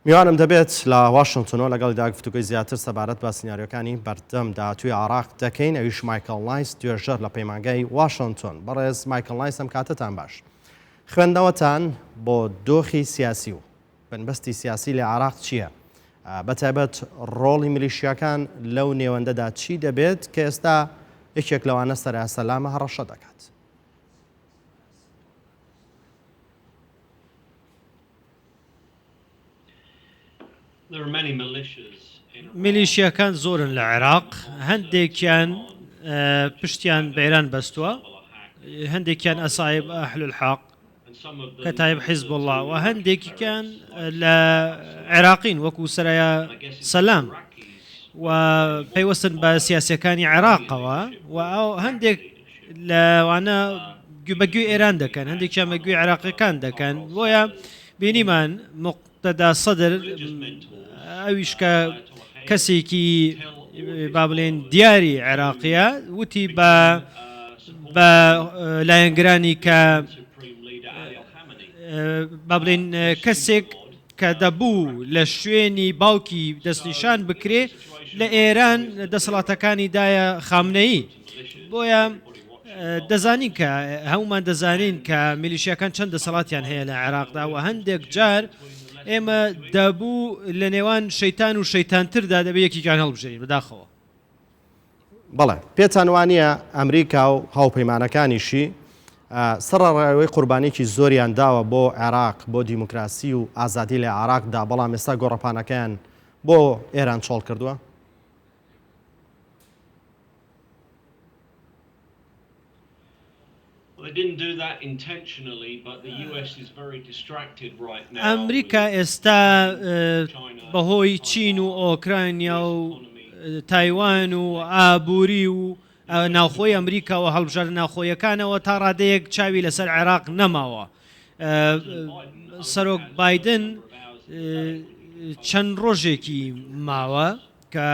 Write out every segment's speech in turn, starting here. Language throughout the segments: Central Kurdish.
میوانم دەبێت لە واشنگتنەوە لەگەڵ داگفتوگوی زیاتر سەبارەت بە سناریۆکانی بەردەم داهاتووی عراق دەکەین. ئەویش مایکل نایس توێژەر لە پەیمانگای واشنگتن. بەڕێز مایکل نایس، ئەم کاتتان باش. خوێندنەوەتان بۆ دۆخی سیاسی و بنبەستی سیاسی لە عراق چییە؟ بەتایبەت ڕۆڵی میلیشیاکان لەو نێوەندەدا چی دەبێت کە ئێستا یەکێک لەوانە سەراسەلامە هەڕەشە دەکات؟ میلیشیاکان زۆرن لە عێراق، هەندێکیان پشتیان بەێران بەستووە، هەندێکیان ئەسایب ئەهل الحاق کە تایب حیزب الله و هەندێکیان لە عێراقین وەکو سەرایە سەلام و پەیوەستن بە سیاسەکانی عێراقەوە و هەندێک لەوانە بەگوێ ئێران دەکەن، هەندێکیان بەگوێ عێراقیەکان دەکەن. بۆیە بینیمان مقتەدا سەدر ئەویش کە کەسێکی با بڵێن دیاری عێراقیە وتی بە لایەنگرانی کە با بڵێن کەسێک کە دەبوو لە شوێنی باوکی دەستنیشان بکرێ لە ئێران دەسەڵاتەکانی دایە خامنەیی. بۆیە دەزانین کە هەمومان دەزانین کە میلیشیاکان چەند دەسەڵاتیان هەیە لە عێراقدا و هەندێک جار ئێمە دەبوو لە نێوان شەیتان و شەیتانتردا دەبێت یەکیان هەڵبژێرین بەداخەوە. بەڵێ پێتان وانە ئەمریکا و هاوپەیمانەکانیشی سەرڕێوەی قوربانێکی زۆریان داوە بۆ عێراق، بۆ دیموکراسی و ئازادی لە عێراقدا، بەڵام ئێستا گۆڕەپانەکەیان بۆ ئێران چۆڵ کردووە؟ ئەمریکا ئێستا بەهۆی چین و ئۆکراینیا و تایوان و ئابووری و ناوخۆی ئەمریکا و هەڵبژار ناوخۆیەکانەوە تا ڕادەیەک چاوی لەسەر عێراق نەماوە. سەرۆک بایدن چەند ڕۆژێکی ماوە کە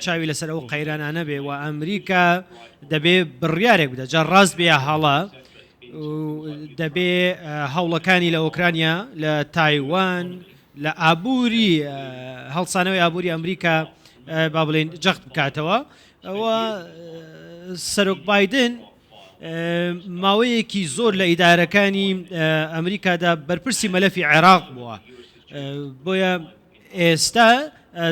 چاوی لەسەر ئەو قەیرانانە بێ و ئەمریکا دەبێ بڕیارێک بدە، جا ڕاست بێ هەڵە دەبێ هەوڵەکانی لە ئۆکرانیا، لە تایوان، لە ئابووری هەڵسانەوەی ئابووری ئەمریکا با بڵێن جەخت بکاتەوە. ئەوە سەرۆک بایدن ماوەیەکی زۆر لە ئیدارەکانی ئەمریکادا بەرپرسی مەلەفی عێراق بووە. بۆیە ئێستا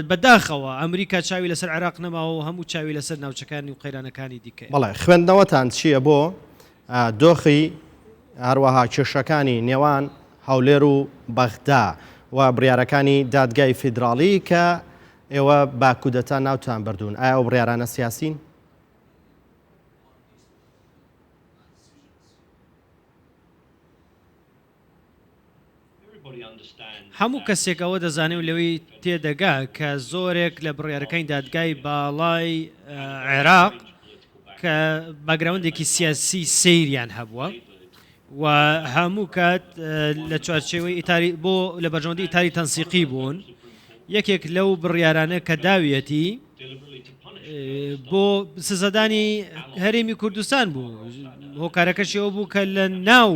بەداخەوە ئەمریکا چاوی لەسەر عێراق نەماوە و هەموو چاوی لەسەر ناوچەکانی و قەیرانەکانی دیکە. بەڵێ خوێندنەوەتان چییە بۆ دۆخی هەروەها کێشەکانی نێوان هەولێر و بەغدا و بڕیارەکانی دادگای فیدراڵی کە ئێوە با کودەتا ناوتان بردوون؟ ئایا ئەو بڕیارانە سیاسین؟ هەموو کەسێک ئەوە دەزانێت و لەوەی تێدەگا کە زۆرێک لە بڕیارەکانی دادگای باڵای عێراق کە باگراوندێکی سیاسی سەیریان هەبووە و هەموو کات لە چوارچێوەی بۆ لە بەرژەوەندی ئیتاری تەنسیقی بوون. یەکێک لەو بڕیارانە کە داویەتی بۆ سزەدانی هەرێمی کوردستان بوو، هۆکارەکەشی ئەو بوو کە لە ناو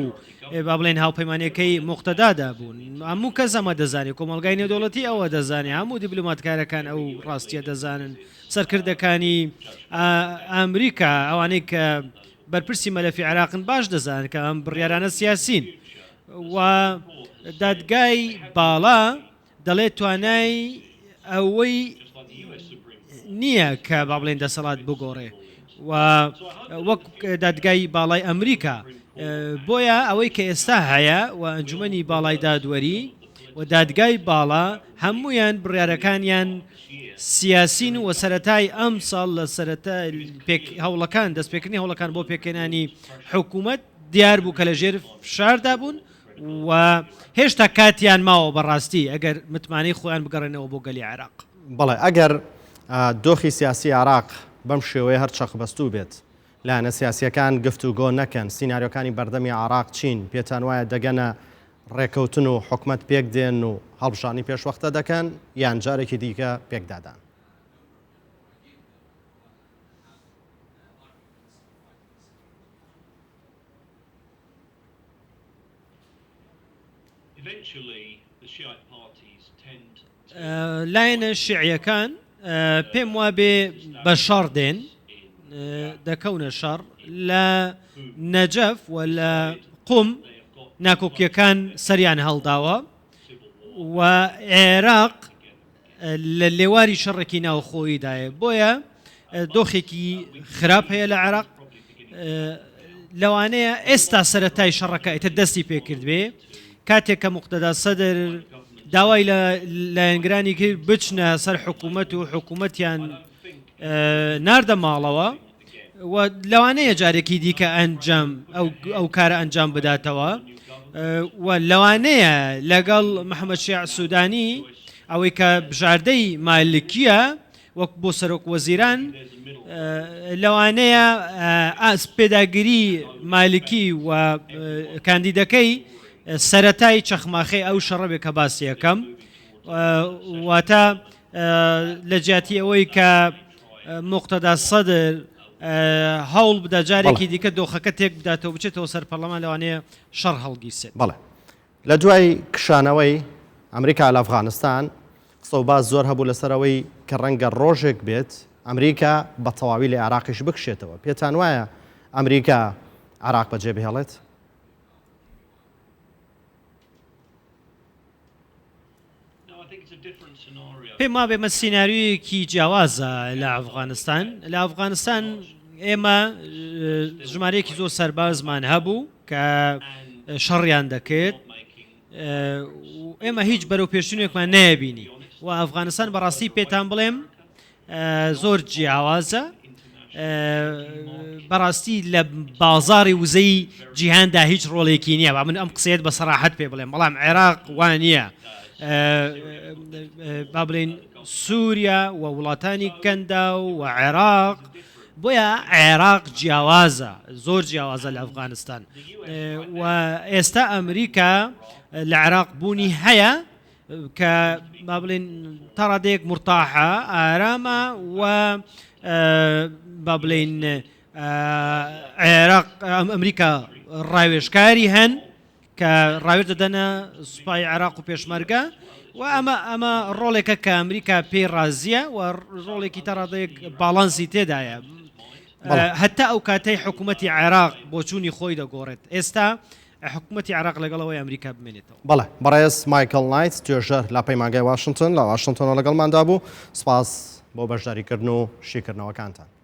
با بڵێن هاوپەیمانەکەی مقتەدادا بوون. هەموو کەس ئەمە دەزانێت، کۆمەلگای نێودەوڵەتی ئەوە دەزانێت، هەموو دیبلۆماتکارەکان ئەو ڕاستیە دەزانن. سەرکردەکانی ئەمریکا ئەوانەی کە بەرپرسی مەلەفی عێراقن باش دەزانن کە ئەم بڕیارانە سیاسین و دادگای باڵا دەڵێت توانای ئەوەی نییە کە با بڵێن دەسەڵات بگۆڕێ و وەک دادگای باڵای ئەمریکا. بۆیە ئەوەی کە ئێستا هەیە و ئەنجومەنی باڵای دادوەری و دادگای باڵا هەمویان بڕیارەکانیان سیاسین و سەرەتای ئەم ساڵ لە سەرەتای هەوڵەکان دەستپێکردنی هەوڵەکان بۆ پێکەنانی حکوومەت دیار بوو کە لە ژێر فشاردا بوون و هێشتا کاتیان ماوە بەڕاستی ئەگەر متمانەی خۆیان بگەڕێنەوە بۆ گەلی عێراق. بەڵێ ئەگەر دۆخی سیاسی عێراق بەم شێوەیە هەر چەقبەستوو بێت، لایەنە سیاسیەکان گفتوگۆ نەکەن، سیناریۆکانی بەردەمی عێراق چین، پێتان وایە دەگەنە ڕێکەوتن و حکومەت پێک دێن و هەڵبژانی پێشوەختە دەکەن یان جارێکی دیکە پێکدادان؟ لایەنە شیعیەکان پێم وابێ بە شەڕ دێن دەکەونە شەڕ لە نەجەف و لە قوم ناکۆکیەکان سەریان هەڵداوە و عێراق لە لێواری شەڕێکی ناوخۆییدایە بۆیە دۆخێکی خراپ هەیە لە عێراق لەوانەیە ئێستا سەرەتای شەڕەکە ئێتە دەستی پێکرد بێ کاتێک کە موقتەدا سەدر داوای لە لایەنگرانی کرد بچنە سەر حکوومەت و حکوومەتیان ناردە ماڵەوە و لەوانەیە جارێکی دیکە ئەنجام ئەو کارە ئەنجام بداتەوە و لەوانەیە لەگەڵ محەممەد شیع سوودانی ئەوەی کە بژاردەی مالکیە وەک بۆ سەرۆک وەزیران لەوانەیە پێداگیری مالکی و کاندیدەکەی سەرەتای چەخماخی ئەو شەڕەبێک کە باسی یەکەم واتە لە جیاتی ئەوەی کە موقتەدا سەدر هەوڵ بدە جارێکی دیکە دۆخەکە تێک بداتەوە بچێتەوە سەر پەرلەمان لەوانەیە شەڕ هەڵگیرسێت. بەڵێ لە دوای کشانەوەی ئەمریکا لە ئەفغانستان قسە و باس زۆر هەبوو لەسەرەوەی کە ڕەنگە ڕۆژێک بێت ئەمریکا بە تەواوی لە عێراقیش بکشێتەوە. پێتان وایە ئەمریکا عێراق بەجێ بهێڵێت؟ پێم وابێ مە سیناریۆیەکی جیاوازە لە ئەفغانستان. لە ئەفغانستان ئێمە ژمارەیەکی زۆر سەربازمان هەبوو کە شەڕیان دەکرد ئێمە هیچ بەرەو پێشتنێکمان نەیەبینی و ئەفغانستان بەڕاستی پێتان بڵێم زۆر جیاوازە بەڕاستی لە بازاری وزەی جیهاندا هیچ ڕۆڵێکی نییە و من ئەم قسەیەت بە سەراحەت پێ بڵێم بەڵام عێراق وان نییە با بڵێن سووریا و وڵاتانی کەندا و عێراق بۆیە عێراق جیاوازە زۆر جیاوازە لە ئەفغانستان و ئێستا ئەمریکا لە عێراق بوونی هەیە کە با بڵێن تا ڕادەیەک مرتاحە ئارامە و با بڵێن عێراق ئەمریکا ڕاوێژکاری هەن کە ڕاوێژ دەدەنە سوپای عێراق و پێشمەرگە و ئەمە ڕۆڵێکە کە ئەمریکا پێی ڕازیە و ڕۆڵێکی تا ڕادەیەک باڵانسی تێدایە هەتا ئەو کاتەی حکوومەتی عێراق بۆ چوونی خۆی دەگۆڕێت ئێستا حکوومەتی عێراق لەگەڵەوەی ئەمریکا بمێنێتەوە. بەڵێ بەڕێز مایکل نایت توێژەر لە پەیمانگای واشنگتن لە واشنگتنەوە لەگەڵماندا بوو. سپاس بۆ بەشداریکردن و شیکردنەوەکانتان.